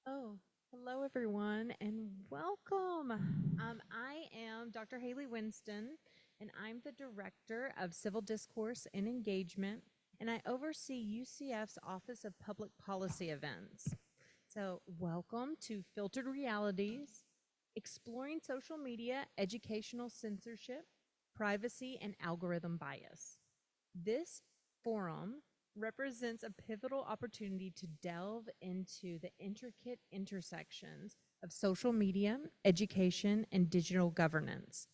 Oh, hello everyone and welcome. I am Dr. Haley Winston, and I'm the Director of Civil Discourse and Engagement, and I oversee UCF's Office of Public Policy Events. So, welcome to Filtered Realities, Exploring Social Media, Educational Censorship, Privacy, and Algorithm Bias. This forum represents a pivotal opportunity to delve into the intricate intersections of social media, education, and digital governance.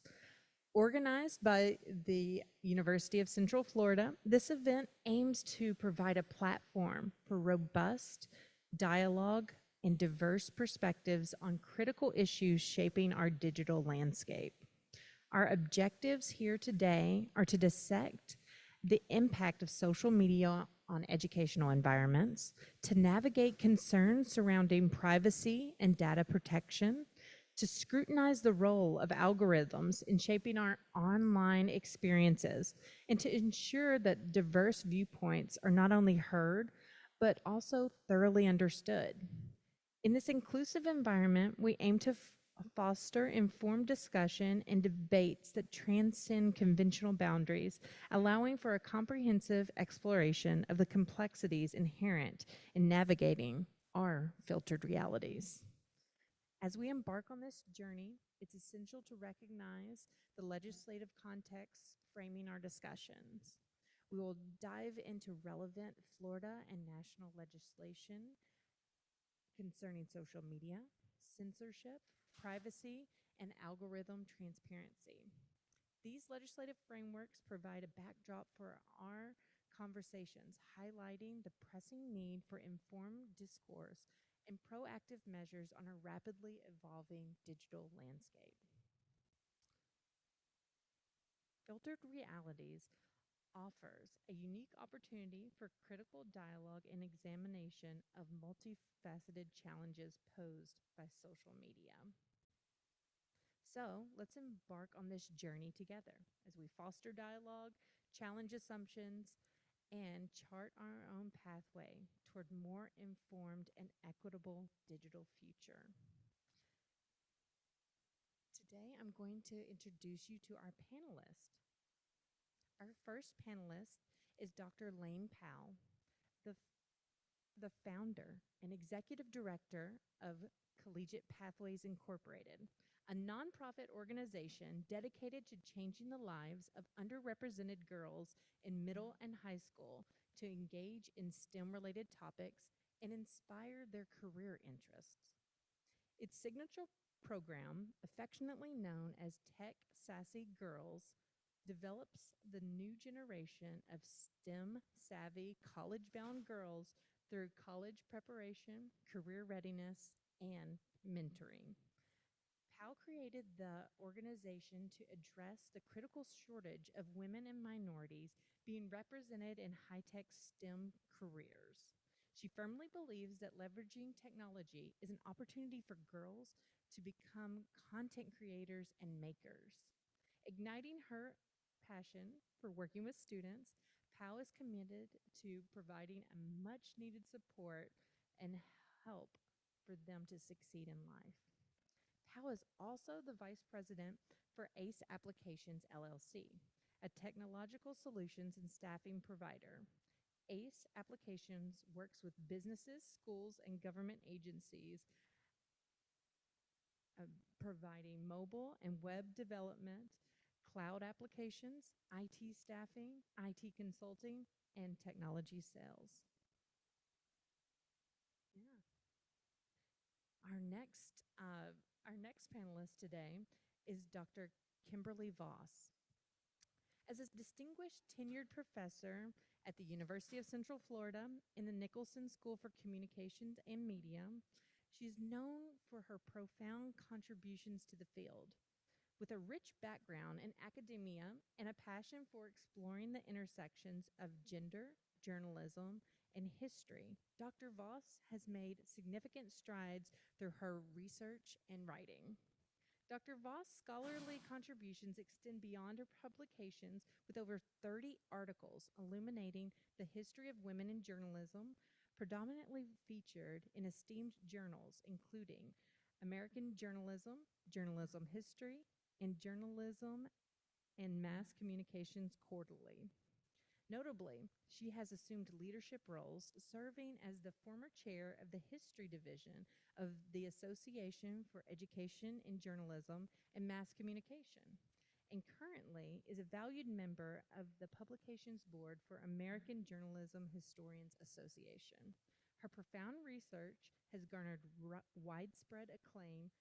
Organized by the University of Central Florida, this event aims to provide a platform for robust dialogue and diverse perspectives on critical issues shaping our digital landscape. Our objectives here today are to dissect the impact of social media on educational environments, to navigate concerns surrounding privacy and data protection, to scrutinize the role of algorithms in shaping our online experiences, and to ensure that diverse viewpoints are not only heard, but also thoroughly understood. In this inclusive environment, we aim to foster informed discussion and debates that transcend conventional boundaries, allowing for a comprehensive exploration of the complexities inherent in navigating our filtered realities. As we embark on this journey, it's essential to recognize the legislative context framing our discussions. We will dive into relevant Florida and national legislation concerning social media, censorship, privacy, and algorithm transparency. These legislative frameworks provide a backdrop for our conversations, highlighting the pressing need for informed discourse and proactive measures on a rapidly evolving digital landscape. Filtered Realities offers a unique opportunity for critical dialogue and examination of multifaceted challenges posed by social media. So let's embark on this journey together as we foster dialogue, challenge assumptions, and chart our own pathway toward more informed and equitable digital future. Today, I'm going to introduce you to our panelists. Our first panelist is Dr. Lane Powell, the the founder and executive director of Collegiate Pathways Incorporated, a nonprofit organization dedicated to changing the lives of underrepresented girls in middle and high school to engage in STEM related topics and inspire their career interests. Its signature program, affectionately known as Tech Sassy Girls, develops the new generation of STEM savvy college bound girls through college preparation, career readiness, and mentoring. Powell created the organization to address the critical shortage of women and minorities being represented in high tech STEM careers. She firmly believes that leveraging technology is an opportunity for girls to become content creators and makers. Igniting her passion for working with students, Powell is committed to providing a much needed support and help for them to succeed in life. Powell is also the vice president for ACE Applications LLC, a technological solutions and staffing provider. ACE Applications works with businesses, schools, and government agencies, uh, providing mobile and web development, cloud applications, IT staffing, IT consulting, and technology sales. Yeah. Our next panelist today is Dr. Kimberly Voss. As a distinguished tenured professor at the University of Central Florida in the Nicholson School for Communications and Media, she is known for her profound contributions to the field. With a rich background in academia and a passion for exploring the intersections of gender, journalism, and history, Dr. Voss has made significant strides through her research and writing. Dr. Voss' scholarly contributions extend beyond her publications with over 30 articles illuminating the history of women in journalism, predominantly featured in esteemed journals, including American Journalism, Journalism History, and Journalism and Mass Communications Quarterly. Notably, she has assumed leadership roles, serving as the former chair of the History Division of the Association for Education in Journalism and Mass Communication, and currently is a valued member of the Publications Board for American Journalism Historians Association. Her profound research has garnered widespread acclaim,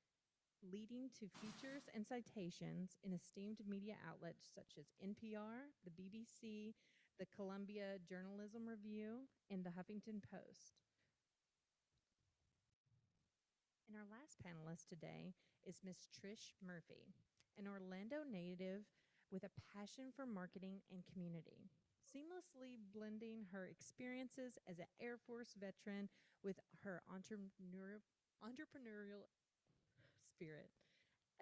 leading to features and citations in esteemed media outlets such as NPR, the BBC, the Columbia Journalism Review, and the Huffington Post. And our last panelist today is Miss Trish Murphy, an Orlando native with a passion for marketing and community, seamlessly blending her experiences as an Air Force veteran with her entrepreneurial spirit.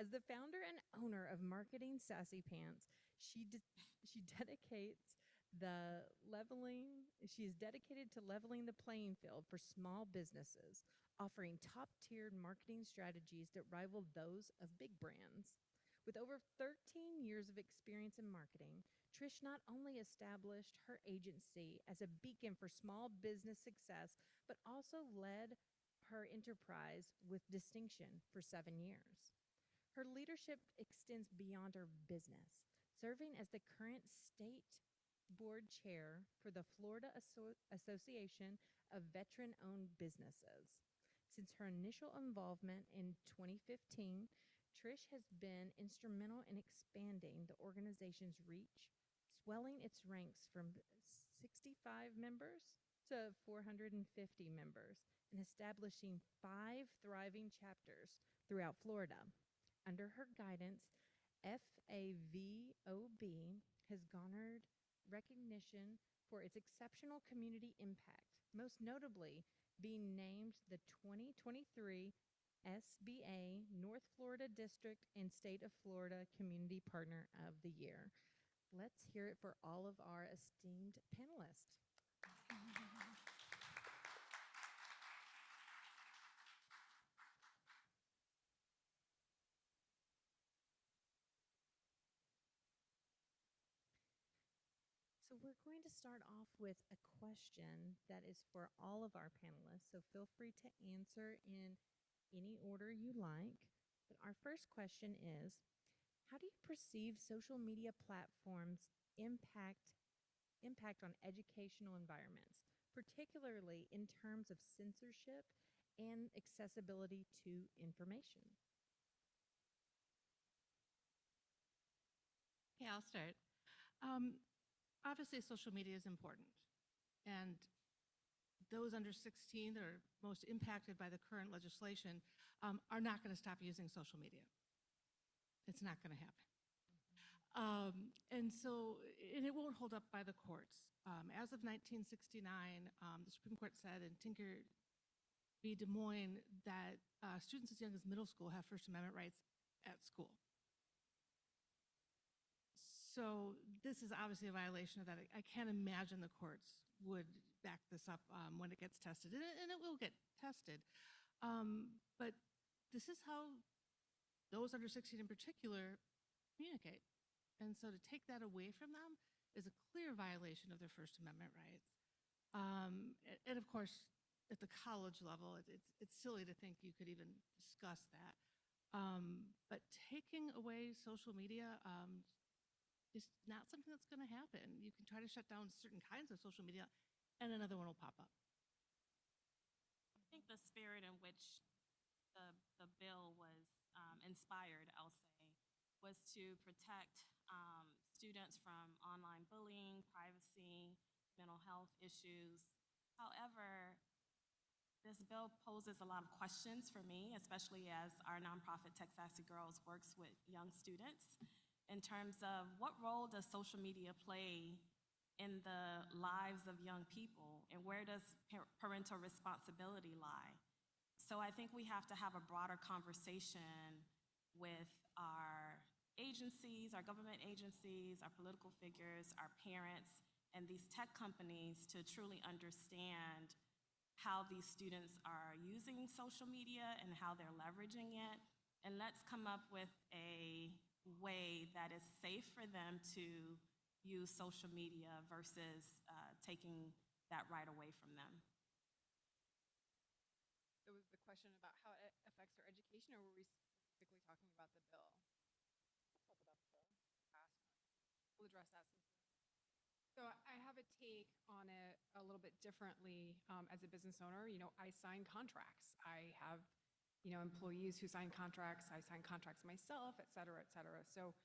As the founder and owner of Marketing Sassy Pants, she dedicates she is dedicated to leveling the playing field for small businesses, offering top-tiered marketing strategies that rival those of big brands. With over 13 years of experience in marketing, Trish not only established her agency as a beacon for small business success, but also led her enterprise with distinction for 7 years. Her leadership extends beyond her business, serving as the current state board chair for the Florida Association of Veteran-Owned Businesses. Since her initial involvement in 2015, Trish has been instrumental in expanding the organization's reach, swelling its ranks from 65 members to 450 members, and establishing 5 thriving chapters throughout Florida. Under her guidance, FAVOB has garnered recognition for its exceptional community impact, most notably being named the 2023 SBA North Florida District and State of Florida Community Partner of the Year. Let's hear it for all of our esteemed panelists. So we're going to start off with a question that is for all of our panelists, so feel free to answer in any order you like. But our first question is, how do you perceive social media platforms impact on educational environments, particularly in terms of censorship and accessibility to information? Yeah, I'll start. Obviously, social media is important, and those under 16 that are most impacted by the current legislation are not going to stop using social media. It's not going to happen. And it won't hold up by the courts. As of 1969, the Supreme Court said in Tinker v. Des Moines that students as young as middle school have First Amendment rights at school. So this is obviously a violation of that. I can't imagine the courts would back this up when it gets tested, and it will get tested. But this is how those under 16 in particular communicate. And so to take that away from them is a clear violation of their First Amendment rights. And of course, at the college level, it's silly to think you could even discuss that. But taking away social media is not something that's going to happen. You can try to shut down certain kinds of social media, and another one will pop up. I think the spirit in which the bill was inspired, I'll say, was to protect students from online bullying, privacy, mental health issues. However, this bill poses a lot of questions for me, especially as our nonprofit Tech Sassy Girls works with young students, in terms of what role does social media play in the lives of young people, and where does parental responsibility lie? So I think we have to have a broader conversation with our agencies, our government agencies, our political figures, our parents, and these tech companies to truly understand how these students are using social media and how they're leveraging it. And let's come up with a way that is safe for them to use social media versus taking that right away from them. So was the question about how it affects their education, or were we specifically talking about the bill? Talk about the bill. We'll address that since. So I have a take on it a little bit differently as a business owner. I sign contracts. I have, employees who sign contracts. I sign contracts myself, et cetera, et cetera. So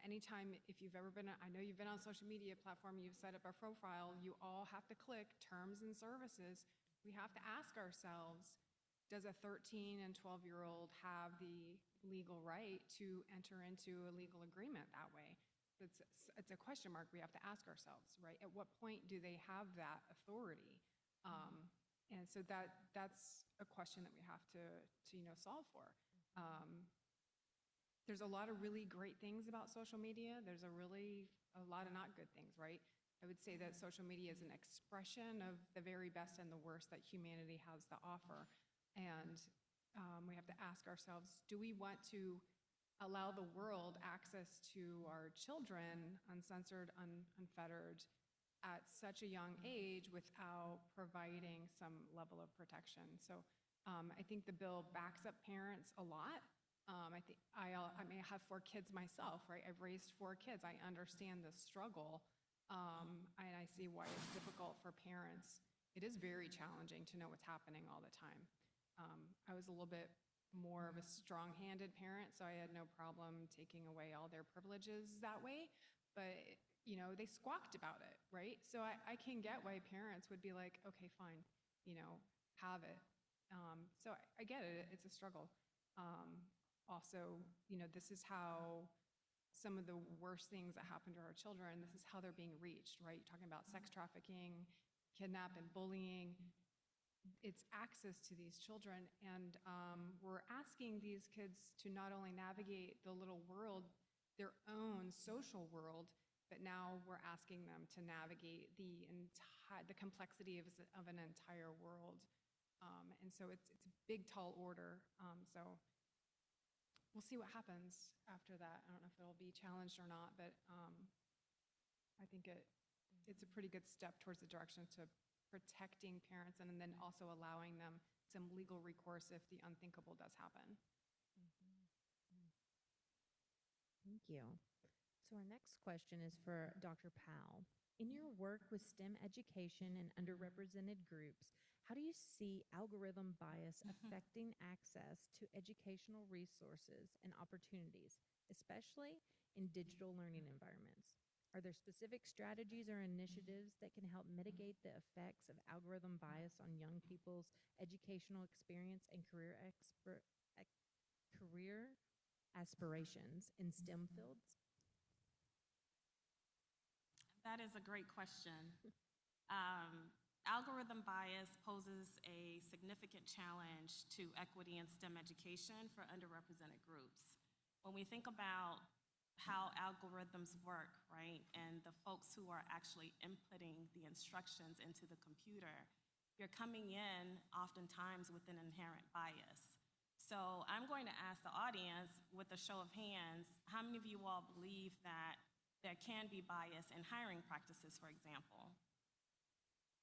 anytime, if you've ever been, I know you've been on a social media platform, you've set up a profile, you all have to click terms and services. We have to ask ourselves, does a 13 and 12-year-old have the legal right to enter into a legal agreement that way? It's a question mark we have to ask ourselves, right? At what point do they have that authority? And so that's a question that we have to solve for. There's a lot of really great things about social media. There's a lot of not good things, right? I would say that social media is an expression of the very best and the worst that humanity has to offer. And we have to ask ourselves, do we want to allow the world access to our children, uncensored, unfettered, at such a young age without providing some level of protection? So I think the bill backs up parents a lot. I think I may have 4 kids myself, right? I've raised 4 kids. I understand the struggle, and I see why it's difficult for parents. It is very challenging to know what's happening all the time. I was a little bit more of a strong-handed parent, so I had no problem taking away all their privileges that way. But, they squawked about it, right? So I can get why parents would be like, okay, fine, have it. So I get it. It's a struggle. Also, this is how some of the worst things that happen to our children, this is how they're being reached, right? You're talking about sex trafficking, kidnapping, bullying. It's access to these children, and we're asking these kids to not only navigate the little world, their own social world, but now we're asking them to navigate the complexity of an entire world. And so it's a big, tall order. So we'll see what happens after that. I don't know if it'll be challenged or not, but I think it's a pretty good step towards the direction to protecting parents and then also allowing them some legal recourse if the unthinkable does happen. Thank you. So our next question is for Dr. Powell. In your work with STEM education and underrepresented groups, how do you see algorithm bias affecting access to educational resources and opportunities, especially in digital learning environments? Are there specific strategies or initiatives that can help mitigate the effects of algorithm bias on young people's educational experience and career aspirations in STEM fields? That is a great question. Algorithm bias poses a significant challenge to equity in STEM education for underrepresented groups. When we think about how algorithms work, right, and the folks who are actually inputting the instructions into the computer, you're coming in oftentimes with an inherent bias. So I'm going to ask the audience, with a show of hands, how many of you all believe that there can be bias in hiring practices, for example,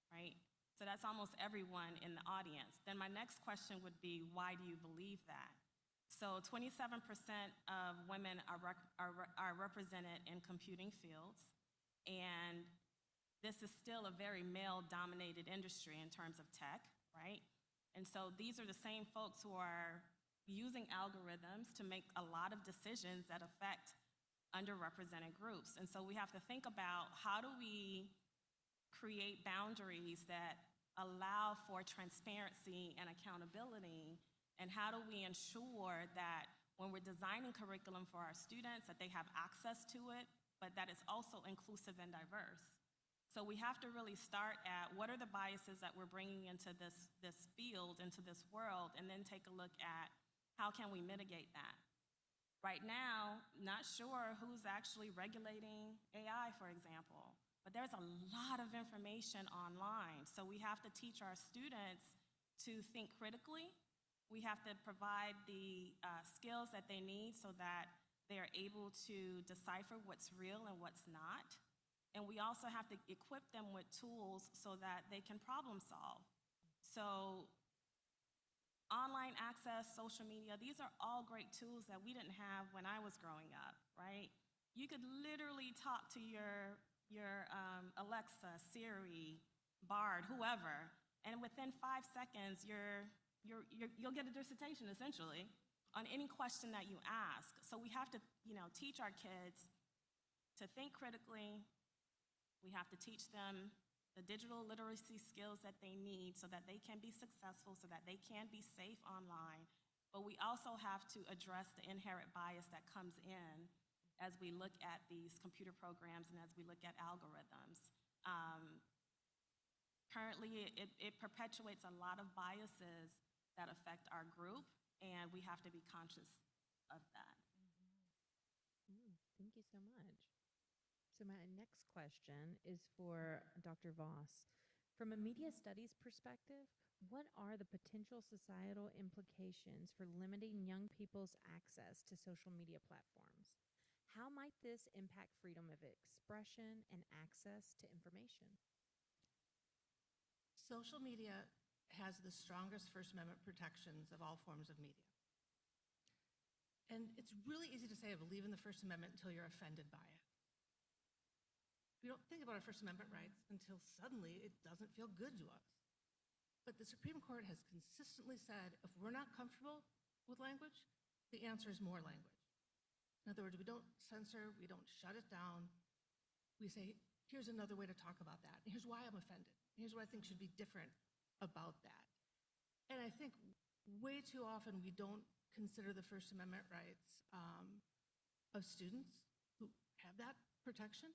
right? So that's almost everyone in the audience. Then my next question would be, why do you believe that? So 27% of women are represented in computing fields, and this is still a very male-dominated industry in terms of tech, right? And so these are the same folks who are using algorithms to make a lot of decisions that affect underrepresented groups. And so we have to think about, how do we create boundaries that allow for transparency and accountability, and how do we ensure that when we're designing curriculum for our students, that they have access to it, but that it's also inclusive and diverse. So we have to really start at, what are the biases that we're bringing into this field, into this world, and then take a look at, how can we mitigate that? Right now, not sure who's actually regulating AI, for example. But there's a lot of information online. So we have to teach our students to think critically. We have to provide the skills that they need so that they're able to decipher what's real and what's not. And we also have to equip them with tools so that they can problem solve. So online access, social media, these are all great tools that we didn't have when I was growing up, right? You could literally talk to your Alexa, Siri, Bard, whoever, and within 5 seconds, you'll get a dissertation, essentially, on any question that you ask. So we have to, teach our kids to think critically. We have to teach them the digital literacy skills that they need so that they can be successful, so that they can be safe online. But we also have to address the inherent bias that comes in as we look at these computer programs and as we look at algorithms. Currently, it perpetuates a lot of biases that affect our group, and we have to be conscious of that. Thank you so much. So my next question is for Dr. Voss. From a media studies perspective, what are the potential societal implications for limiting young people's access to social media platforms? How might this impact freedom of expression and access to information? Social media has the strongest First Amendment protections of all forms of media. And it's really easy to say I believe in the First Amendment until you're offended by it. We don't think about our First Amendment rights until suddenly it doesn't feel good to us. But the Supreme Court has consistently said if we're not comfortable with language, the answer is more language. In other words, we don't censor, we don't shut it down. We say, here's another way to talk about that. And here's why I'm offended. Here's what I think should be different about that. And I think way too often we don't consider the First Amendment rights of students who have that protection.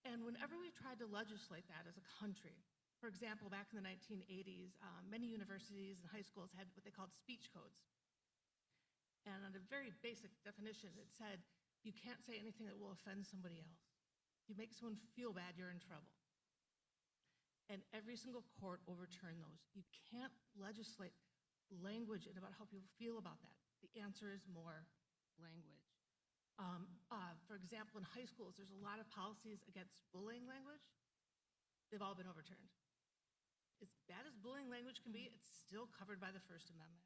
And whenever we've tried to legislate that as a country, for example, back in the 1980s, many universities and high schools had what they called speech codes. And on a very basic definition, it said, you can't say anything that will offend somebody else. If you make someone feel bad, you're in trouble. And every single court overturned those. You can't legislate language and about how people feel about that. The answer is more language. For example, in high schools, there's a lot of policies against bullying language. They've all been overturned. As bad as bullying language can be, it's still covered by the First Amendment.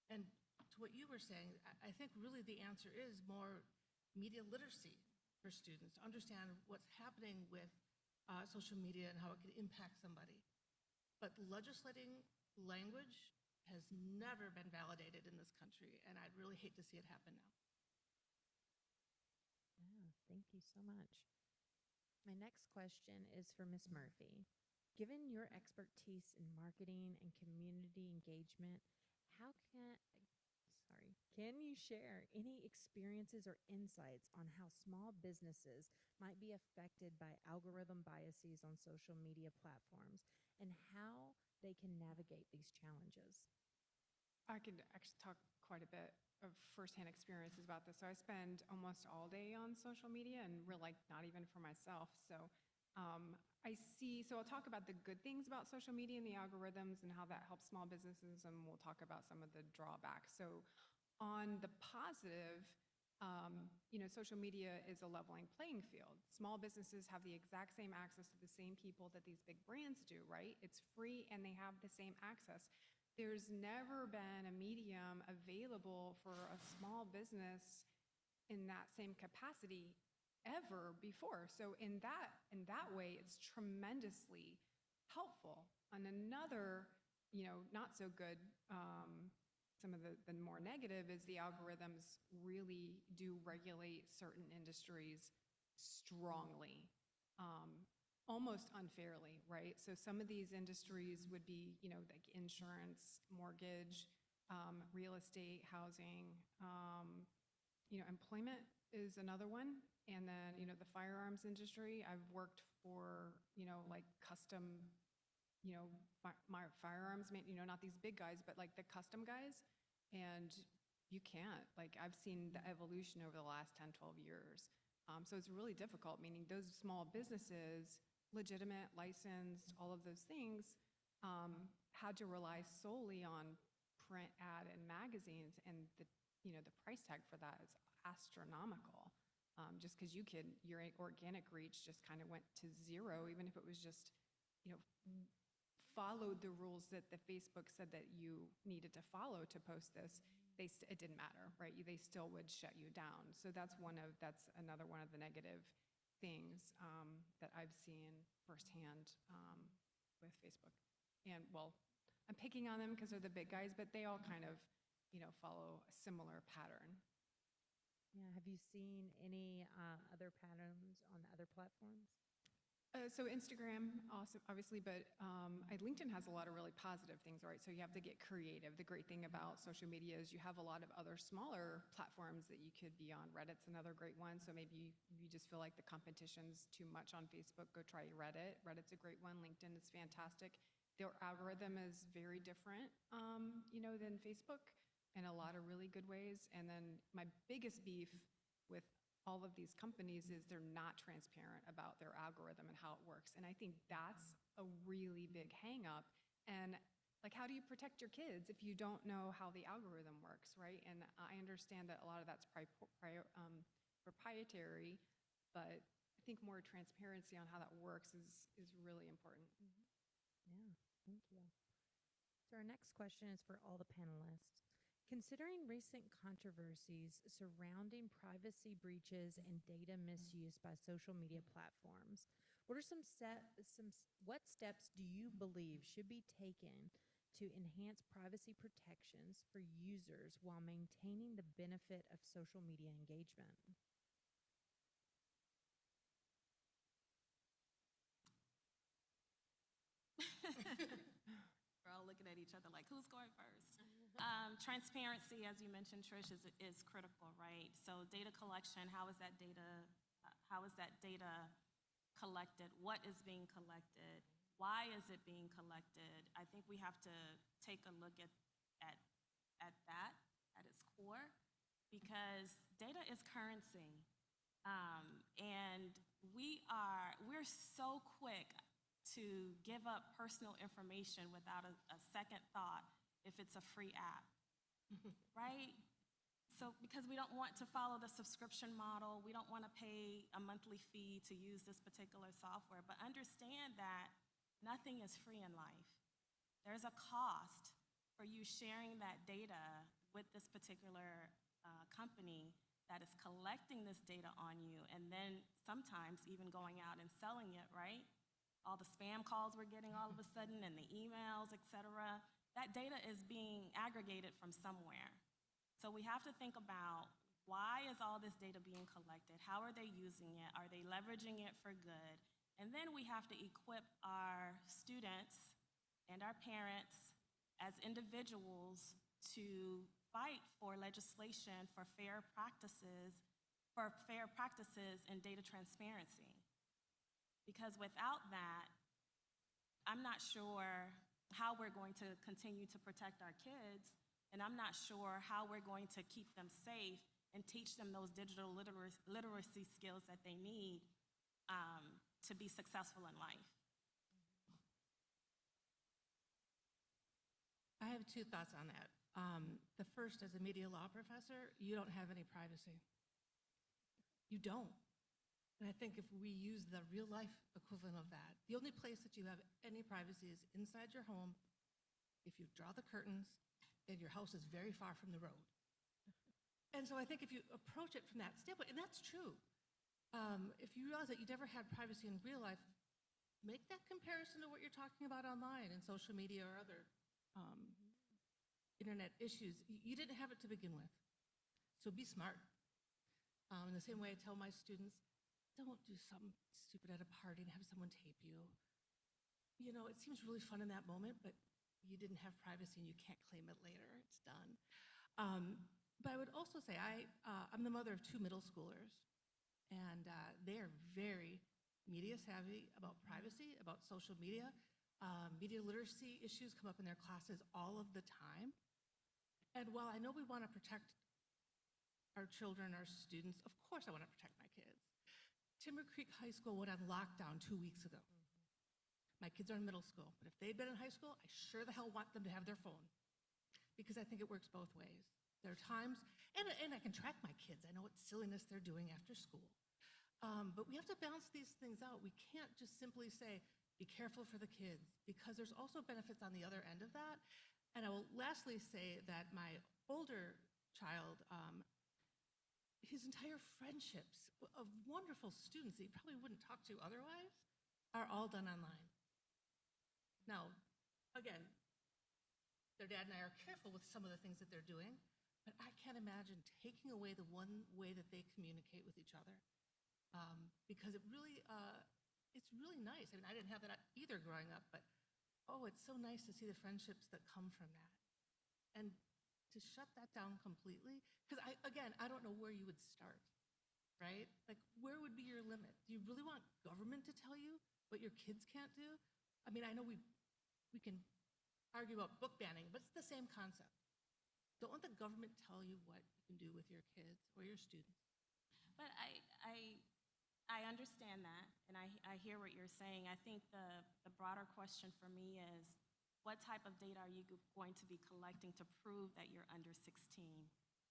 And to what you were saying, I think really the answer is more media literacy for students to understand what's happening with social media and how it could impact somebody. But legislating language has never been validated in this country, and I'd really hate to see it happen now. Yeah, thank you so much. My next question is for Ms. Murphy. Given your expertise in marketing and community engagement, can you share any experiences or insights on how small businesses might be affected by algorithm biases on social media platforms and how they can navigate these challenges? I could actually talk quite a bit of firsthand experiences about this. So I spend almost all day on social media and really not even for myself. So I'll talk about the good things about social media and the algorithms and how that helps small businesses, and we'll talk about some of the drawbacks. So on the positive, social media is a leveling playing field. Small businesses have the exact same access to the same people that these big brands do, right? It's free and they have the same access. There's never been a medium available for a small business in that same capacity ever before. So in that way, it's tremendously helpful. On another, not so good, some of the more negative is the algorithms really do regulate certain industries strongly, almost unfairly, right? So some of these industries would be, like insurance, mortgage, real estate, housing, employment is another one. And then, the firearms industry, I've worked for, like custom, my firearms, not these big guys, but like the custom guys. And you can't, I've seen the evolution over the last 10, 12 years. So it's really difficult, meaning those small businesses, legitimate, licensed, all of those things, had to rely solely on print ad and magazines, and the price tag for that is astronomical. Just because your organic reach just kind of went to zero, even if it was just, followed the rules that the Facebook said that you needed to follow to post this, it didn't matter, right? They still would shut you down. So that's another one of the negative things that I've seen firsthand with Facebook. And well, I'm picking on them because they're the big guys, but they all kind of, follow a similar pattern. Yeah. Have you seen any other patterns on other platforms? So Instagram, also, obviously, but LinkedIn has a lot of really positive things, right? So you have to get creative. The great thing about social media is you have a lot of other smaller platforms that you could be on. Reddit's another great one. So maybe you just feel like the competition's too much on Facebook, go try Reddit. Reddit's a great one. LinkedIn is fantastic. Their algorithm is very different, than Facebook in a lot of really good ways. And then my biggest beef with all of these companies is they're not transparent about their algorithm and how it works. And I think that's a really big hang up. And like, how do you protect your kids if you don't know how the algorithm works, right? And I understand that a lot of that's proprietary, but I think more transparency on how that works is really important. Yeah, thank you. So our next question is for all the panelists. Considering recent controversies surrounding privacy breaches and data misuse by social media platforms, what steps do you believe should be taken to enhance privacy protections for users while maintaining the benefit of social media engagement? We're all looking at each other like, who's going first? Transparency, as you mentioned, Trish, is critical, right? So data collection, how is that data collected? What is being collected? Why is it being collected? I think we have to take a look at that at its core, because data is currency. And we're so quick to give up personal information without a second thought if it's a free app, right? So because we don't want to follow the subscription model, we don't want to pay a monthly fee to use this particular software, but understand that nothing is free in life. There's a cost for you sharing that data with this particular company that is collecting this data on you, and then sometimes even going out and selling it, right? All the spam calls we're getting all of a sudden, and the emails, et cetera, that data is being aggregated from somewhere. So we have to think about, why is all this data being collected? How are they using it? Are they leveraging it for good? And then we have to equip our students and our parents as individuals to fight for legislation for fair practices in data transparency. Because without that, I'm not sure how we're going to continue to protect our kids, and I'm not sure how we're going to keep them safe and teach them those digital literacy skills that they need to be successful in life. I have two thoughts on that. The first, as a media law professor, you don't have any privacy. You don't. And I think if we use the real life equivalent of that, the only place that you have any privacy is inside your home, if you draw the curtains and your house is very far from the road. And so I think if you approach it from that standpoint, and that's true, if you realize that you never had privacy in real life, make that comparison to what you're talking about online and social media or other internet issues. You didn't have it to begin with, so be smart. In the same way I tell my students, don't do something stupid at a party and have someone tape you. You know, it seems really fun in that moment, but you didn't have privacy and you can't claim it later. It's done. But I would also say I'm the mother of 2 middle schoolers, and they are very media savvy about privacy, about social media. Media literacy issues come up in their classes all of the time. And while I know we want to protect our children, our students, of course I want to protect my kids. Timber Creek High School went on lockdown 2 weeks ago. My kids are in middle school, but if they'd been in high school, I sure the hell want them to have their phone, because I think it works both ways. There are times, and I can track my kids. I know what silliness they're doing after school. But we have to balance these things out. We can't just simply say, be careful for the kids, because there's also benefits on the other end of that. And I will lastly say that my older child, his entire friendships of wonderful students that he probably wouldn't talk to otherwise are all done online. Now, again, their dad and I are careful with some of the things that they're doing, but I can't imagine taking away the one way that they communicate with each other, because it's really nice. I mean, I didn't have that either growing up, but oh, it's so nice to see the friendships that come from that. And to shut that down completely, because I don't know where you would start, right? Like, where would be your limit? Do you really want government to tell you what your kids can't do? I mean, I know we can argue about book banning, but it's the same concept. Don't let the government tell you what you can do with your kids or your students. But I understand that, and I hear what you're saying. I think the broader question for me is, what type of data are you going to be collecting to prove that you're under 16,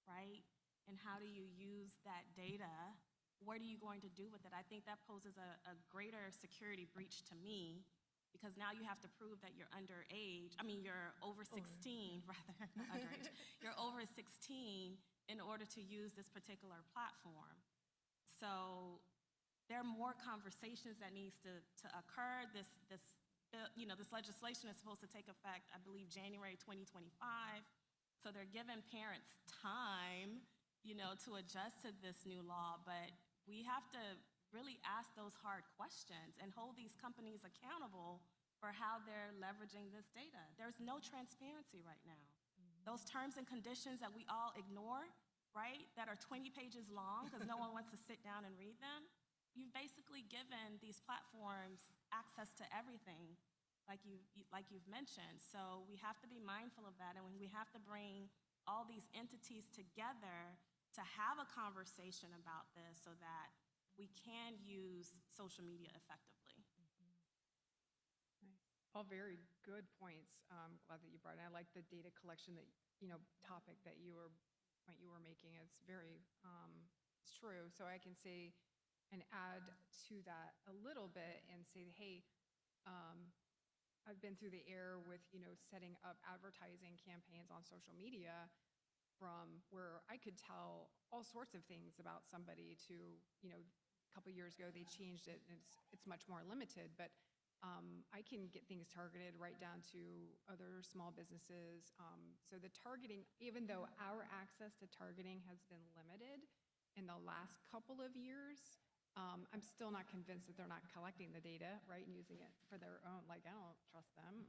right? And how do you use that data? What are you going to do with it? I think that poses a greater security breach to me, because now you have to prove that you're underage. I mean, you're over 16, rather, not underage. You're over 16 in order to use this particular platform. So there are more conversations that needs to occur. This legislation is supposed to take effect, I believe, January 2025. So they're giving parents time, to adjust to this new law. But we have to really ask those hard questions and hold these companies accountable for how they're leveraging this data. There's no transparency right now. Those terms and conditions that we all ignore, right, that are 20 pages long because no one wants to sit down and read them, you've basically given these platforms access to everything, like you've mentioned. So we have to be mindful of that, and we have to bring all these entities together to have a conversation about this so that we can use social media effectively. Nice. All very good points. Glad that you brought it. I like the data collection topic that you were making. It's very, it's true. So I can say and add to that a little bit and say, hey, I've been through the air with, setting up advertising campaigns on social media, from where I could tell all sorts of things about somebody to, a couple years ago, they changed it, and it's much more limited, but I can get things targeted right down to other small businesses. So the targeting, even though our access to targeting has been limited in the last couple of years, I'm still not convinced that they're not collecting the data, right, and using it for their own. Like, I don't trust them,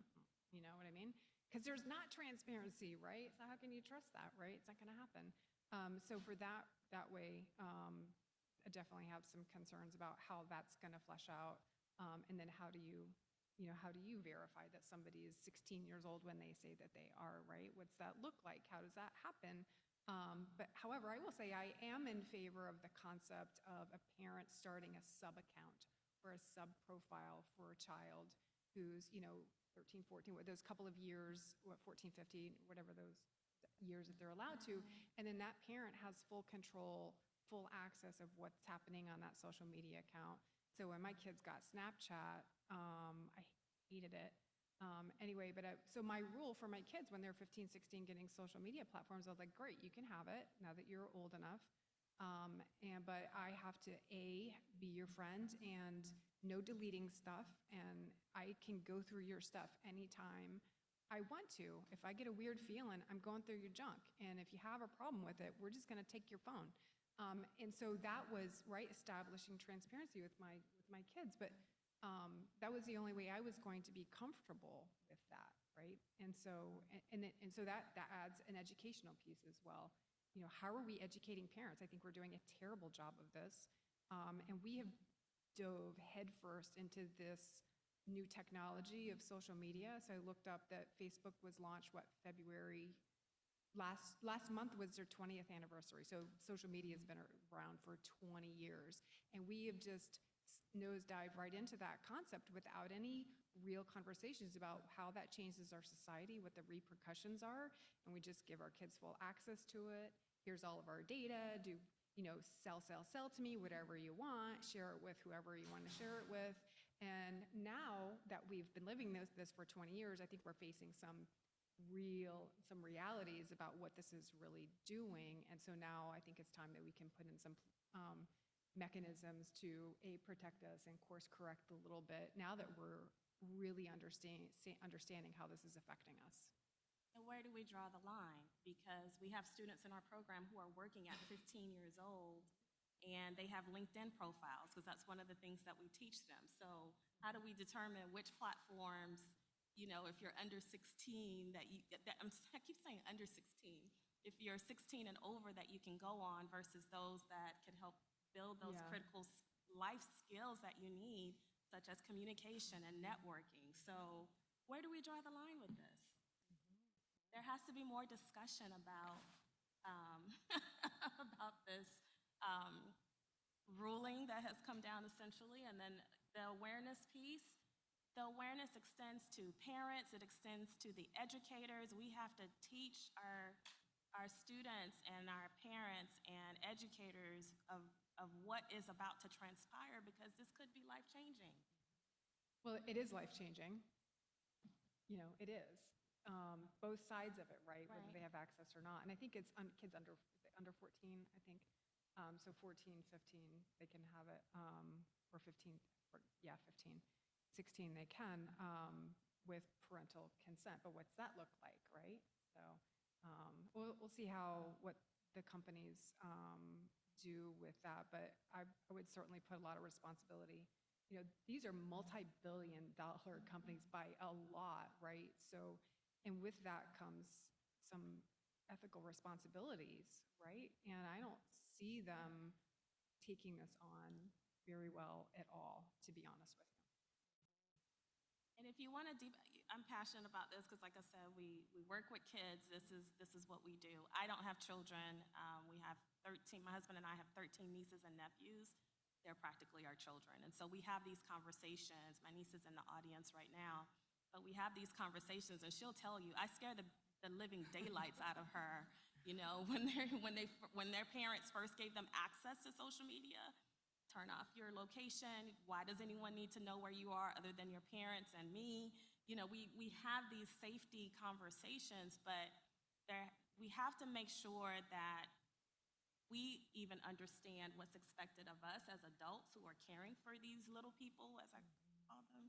you know what I mean? Because there's not transparency, right? So how can you trust that, right? It's not going to happen. So for that way, I definitely have some concerns about how that's going to flesh out. And then how do you verify that somebody is 16 years old when they say that they are, right? What's that look like? How does that happen? But however, I will say I am in favor of the concept of a parent starting a sub-account or a sub-profile for a child who's, 13, 14, those couple of years, 14, 15, whatever those years that they're allowed to. And then that parent has full control, full access of what's happening on that social media account. So when my kids got Snapchat, I hated it. Anyway, so my rule for my kids when they're 15, 16 getting social media platforms, I was like, great, you can have it now that you're old enough. But I have to, A, be your friend and no deleting stuff. And I can go through your stuff anytime I want to. If I get a weird feeling, I'm going through your junk. And if you have a problem with it, we're just going to take your phone. And so that was, right, establishing transparency with my kids. But that was the only way I was going to be comfortable with that, right? And so that adds an educational piece as well. How are we educating parents? I think we're doing a terrible job of this. And we have dove headfirst into this new technology of social media. So I looked up that Facebook was launched, February last month was their 20th anniversary. So social media has been around for 20 years. And we have just nosedived right into that concept without any real conversations about how that changes our society, what the repercussions are. And we just give our kids full access to it. Here's all of our data. Do, sell to me, whatever you want, share it with whoever you want to share it with. And now that we've been living this for 20 years, I think we're facing some realities about what this is really doing. And so now I think it's time that we can put in some mechanisms to protect us and course correct a little bit now that we're really understanding how this is affecting us. And where do we draw the line? Because we have students in our program who are working at 15 years old and they have LinkedIn profiles, because that's one of the things that we teach them. So how do we determine which platforms, if you're under 16, I keep saying under 16, if you're 16 and over that you can go on versus those that can help build those critical life skills that you need, such as communication and networking. So where do we draw the line with this? There has to be more discussion about about this ruling that has come down essentially, and then the awareness piece. The awareness extends to parents, it extends to the educators. We have to teach our students and our parents and educators of what is about to transpire, because this could be life-changing. Well, it is life-changing. It is. Both sides of it, right? Whether Right. they have access or not. And I think it's kids under 14, I think. So 14, 15, they can have it, or 15, 15. 16 they can, with parental consent. But what's that look like, right? So we'll see what the companies do with that. But I would certainly put a lot of responsibility. These are multi-billion-dollar companies by a lot, right? So, and with that comes some ethical responsibilities, right? And I don't see them taking this on very well at all, to be honest with you. And if you want to I'm passionate about this because, like I said, we work with kids. This is what we do. I don't have children. We have 13. My husband and I have 13 nieces and nephews. They're practically our children. And so we have these conversations. My niece is in the audience right now. But we have these conversations, and she'll tell you, I scare the living daylights out of her, when their parents first gave them access to social media. Turn off your location. Why does anyone need to know where you are other than your parents and me? We have these safety conversations, but we have to make sure that we even understand what's expected of us as adults who are caring for these little people, as I call them,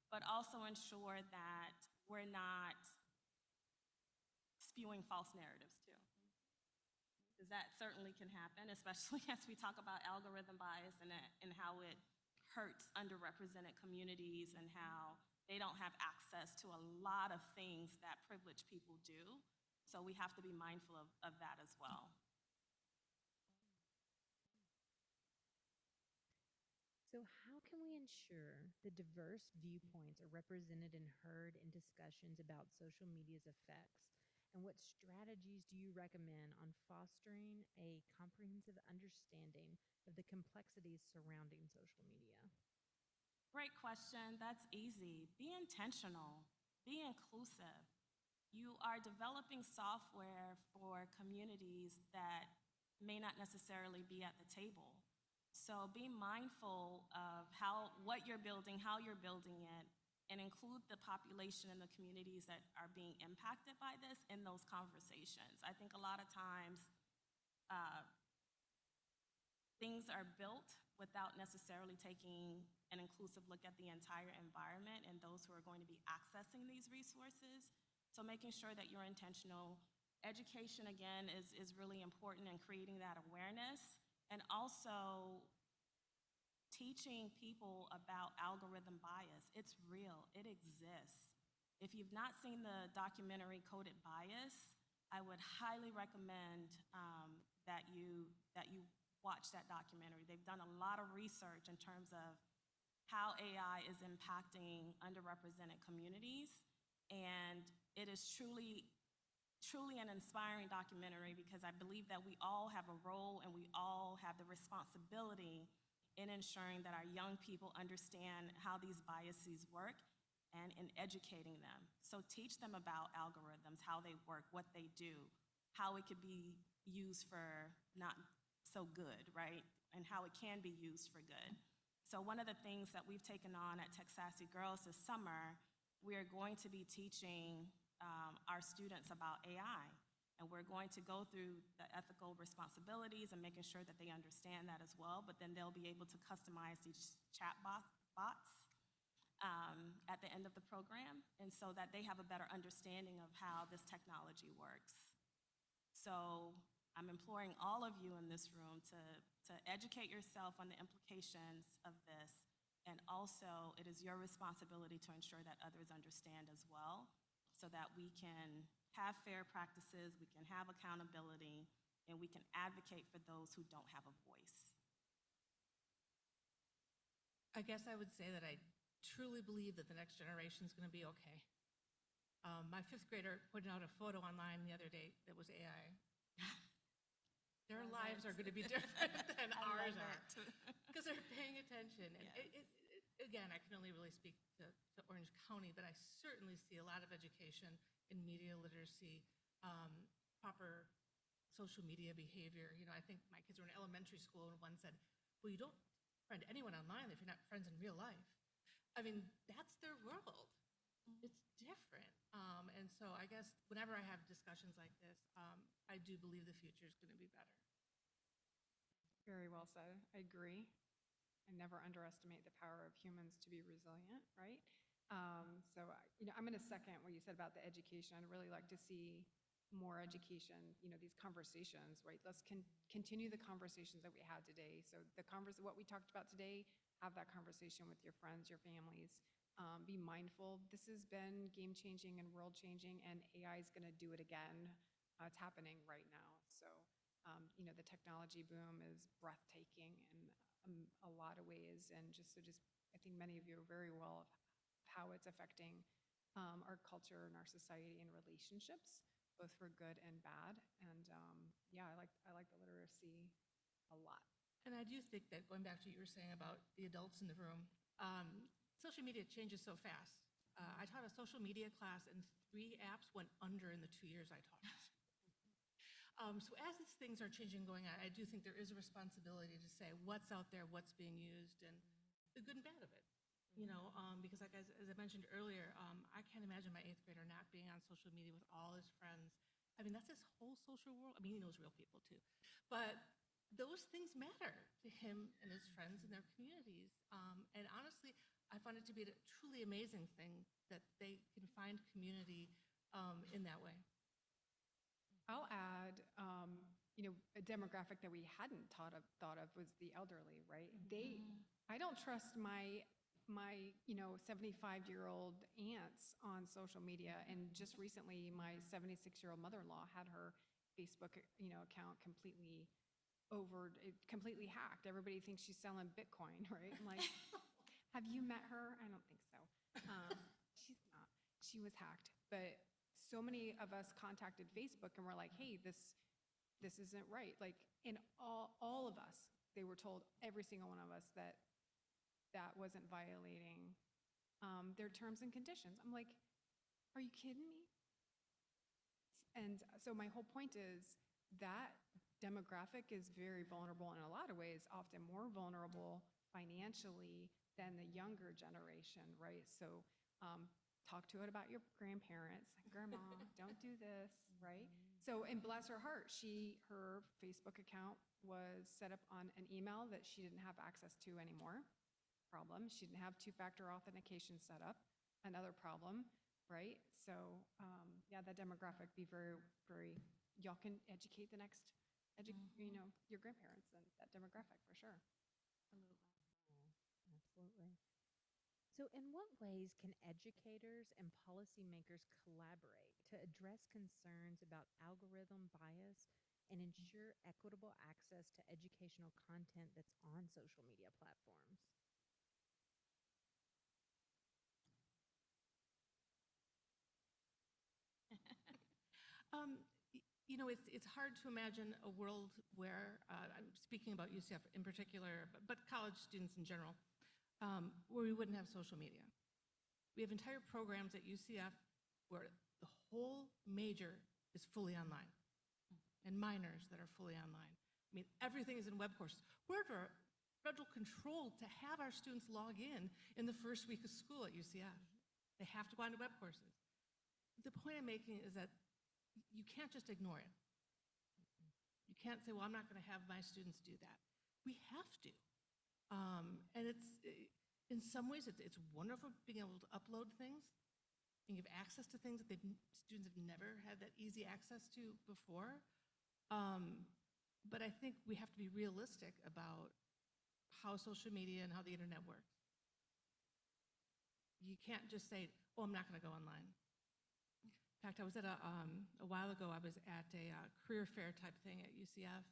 but also ensure that we're not spewing false narratives too. Because that certainly can happen, especially as we talk about algorithm bias and how it hurts underrepresented communities and how they don't have access to a lot of things that privileged people do. So we have to be mindful of that as well. So how can we ensure the diverse viewpoints are represented and heard in discussions about social media's effects? And what strategies do you recommend on fostering a comprehensive understanding of the complexities surrounding social media? Great question. That's easy. Be intentional. Be inclusive. You are developing software for communities that may not necessarily be at the table. So be mindful of what you're building, how you're building it, and include the population and the communities that are being impacted by this in those conversations. I think a lot of times things are built without necessarily taking an inclusive look at the entire environment and those who are going to be accessing these resources. So making sure that you're intentional. Education, again, is really important in creating that awareness, and also teaching people about algorithm bias. It's real, it exists. If you've not seen the documentary Coded Bias, I would highly recommend that you watch that documentary. They've done a lot of research in terms of how AI is impacting underrepresented communities, and it is truly truly an inspiring documentary because I believe that we all have a role and we all have the responsibility in ensuring that our young people understand how these biases work and in educating them. So teach them about algorithms, how they work, what they do, how it could be used for not so good, right? And how it can be used for good. So one of the things that we've taken on at Texassi Girls this summer, we are going to be teaching our students about AI. And we're going to go through the ethical responsibilities and making sure that they understand that as well, but then they'll be able to customize these bots at the end of the program, and so that they have a better understanding of how this technology works. So I'm imploring all of you in this room to educate yourself on the implications of this, and also it is your responsibility to ensure that others understand as well, so that we can have fair practices, we can have accountability, and we can advocate for those who don't have a voice. I guess I would say that I truly believe that the next generation is going to be okay. My fifth grader put out a photo online the other day that was AI. Their Love lives it. are going to be different than I ours love are it. because they're paying attention. And Yes. again, I can only really speak to Orange County, but I certainly see a lot of education in media literacy, proper social media behavior. You know, I think my kids were in elementary school and one said, well, you don't friend anyone online if you're not friends in real life. I mean, that's their world. It's different. And so I guess whenever I have discussions like this, I do believe the future is going to be better. Very well said. I agree. I never underestimate the power of humans to be resilient, right? I'm going to second what you said about the education. I'd really like to see more education, these conversations, right? Let's continue the conversations that we had today. So what we talked about today, have that conversation with your friends, your families. Be mindful. This has been game-changing and world-changing, and AI is going to do it again. It's happening right now. So, the technology boom is breathtaking in a lot of ways, and I think many of you are very well of how it's affecting our culture and our society and relationships, both for good and bad. And I like the literacy a lot. And I do think that going back to what you were saying about the adults in the room, social media changes so fast. I taught a social media class and 3 apps went under in the 2 years I taught it. So as these things are changing, going on, I do think there is a responsibility to say what's out there, what's being used, and the good and bad of it. Because like as I mentioned earlier, I can't imagine my 8th grader not being on social media with all his friends. I mean, that's his whole social world. I mean, he knows real people too. But those things matter to him and his friends and their communities. And honestly, I find it to be a truly amazing thing that they can find community in that way. I'll add, a demographic that we hadn't thought of was the elderly, right? I don't trust my 75-year-old aunts on social media, and just recently, my 76-year-old mother-in-law had her Facebook, account completely hacked. Everybody thinks she's selling Bitcoin, right? I'm like, have you met her? I don't think so. She's not. She was hacked, but so many of us contacted Facebook and were like, hey, this isn't right. Like, in all of us, they were told, every single one of us, that wasn't violating their terms and conditions. I'm like, are you kidding me? And so my whole point is that demographic is very vulnerable in a lot of ways, often more vulnerable financially than the younger generation, right? So talk to it about your grandparents. Grandma, don't do this, right? So, and bless her heart, her Facebook account was set up on an email that she didn't have access to anymore. Problem. She didn't have 2-factor authentication set up. Another problem, right? So, that demographic, be very, very, y'all can educate the next, your grandparents and that demographic for sure. Absolutely. So, in what ways can educators and policymakers collaborate to address concerns about algorithm bias and ensure equitable access to educational content that's on social media platforms? It's hard to imagine a world where, I'm speaking about UCF in particular, but college students in general, where we wouldn't have social media. We have entire programs at UCF where the whole major is fully online, and minors that are fully online. I mean, everything is in web courses. We're under federal control to have our students log in the first week of school at UCF. They have to go on to web courses. The point I'm making is that you can't just ignore it. You can't say, well, I'm not going to have my students do that. We have to. And in some ways, it's wonderful being able to upload things and give access to things that students have never had that easy access to before. But I think we have to be realistic about how social media and how the internet works. You can't just say, oh, I'm not going to go online. In fact, I was at a while ago, I was at a career fair type thing at UCF,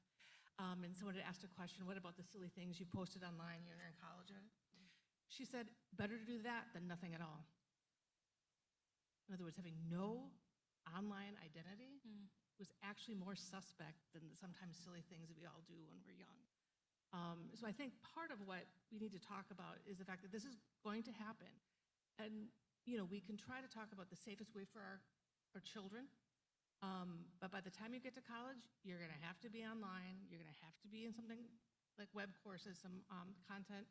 and someone had asked a question, what about the silly things you posted online when you're in college? She said, better to do that than nothing at all. In other words, having no online identity was actually more suspect than the sometimes silly things that we all do when we're young. So I think part of what we need to talk about is the fact that this is going to happen. And, we can try to talk about the safest way for our children, but by the time you get to college, you're going to have to be online. You're going to have to be in something like web courses, some content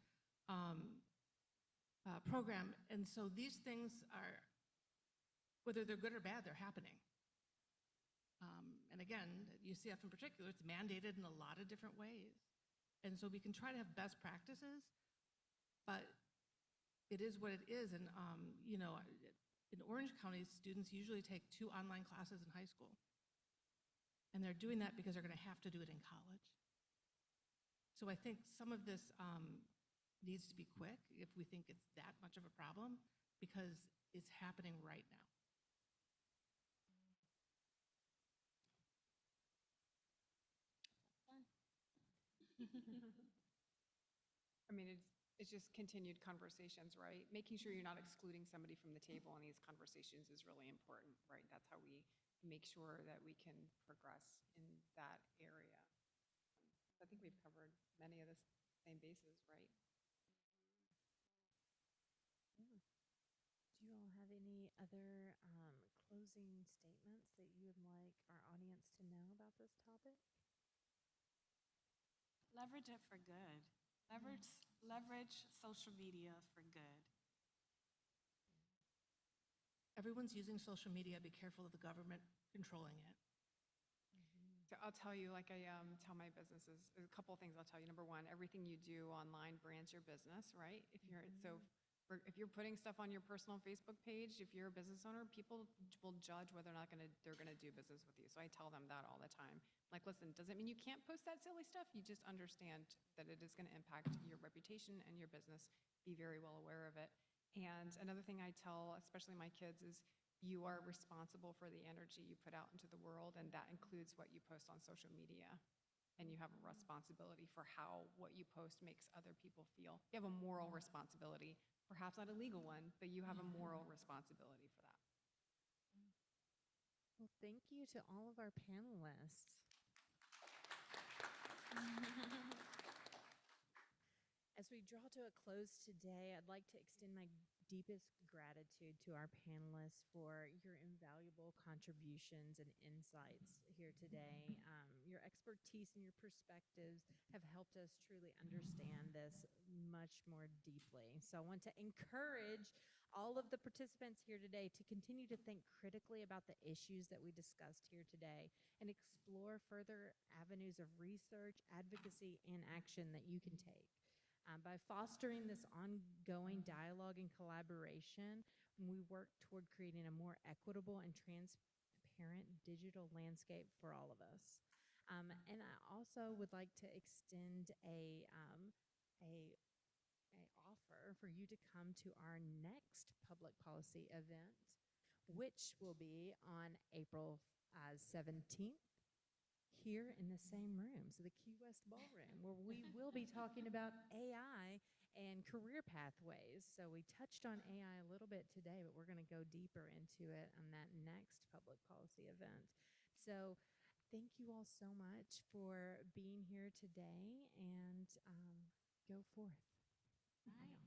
program. And so these things are, whether they're good or bad, they're happening. And again, at UCF in particular, it's mandated in a lot of different ways. And so we can try to have best practices, but it is what it is. And, in Orange County, students usually take 2 online classes in high school. And they're doing that because they're going to have to do it in college. So I think some of this needs to be quick if we think it's that much of a problem, because it's happening right now. I mean, it's just continued conversations, right? Making sure you're not excluding somebody from the table in these conversations is really important, right? That's how we make sure that we can progress in that area. I think we've covered many of the same bases, right? Yeah. Do you all have any other closing statements that you would like our audience to know about this topic? Leverage it for good. Leverage social media for good. Everyone's using social media. Be careful of the government controlling it. So I'll tell you, like I tell my businesses, a couple of things I'll tell you. Number one, everything you do online brands your business, right? If you're putting stuff on your personal Facebook page, if you're a business owner, people will judge whether or not they're gonna do business with you. So I tell them that all the time. Like, listen, doesn't mean you can't post that silly stuff. You just understand that it is gonna impact your reputation and your business. Be very well aware of it. And another thing I tell, especially my kids, is you are responsible for the energy you put out into the world, and that includes what you post on social media. And you have a responsibility for how what you post makes other people feel. You have a moral responsibility, perhaps not a legal one, but you have a moral responsibility for that. Well, thank you to all of our panelists. As we draw to a close today, I'd like to extend my deepest gratitude to our panelists for your invaluable contributions and insights here today. Your expertise and your perspectives have helped us truly understand this much more deeply. So I want to encourage all of the participants here today to continue to think critically about the issues that we discussed here today and explore further avenues of research, advocacy, and action that you can take. By fostering this ongoing dialogue and collaboration, we work toward creating a more equitable and transparent digital landscape for all of us. And I also would like to extend a offer for you to come to our next public policy event, which will be on April 17th. Here in the same room, so the Key West Ballroom, where we will be talking about AI and career pathways. So we touched on AI a little bit today, but we're going to go deeper into it on that next public policy event. So thank you all so much for being here today, and go forth. All right.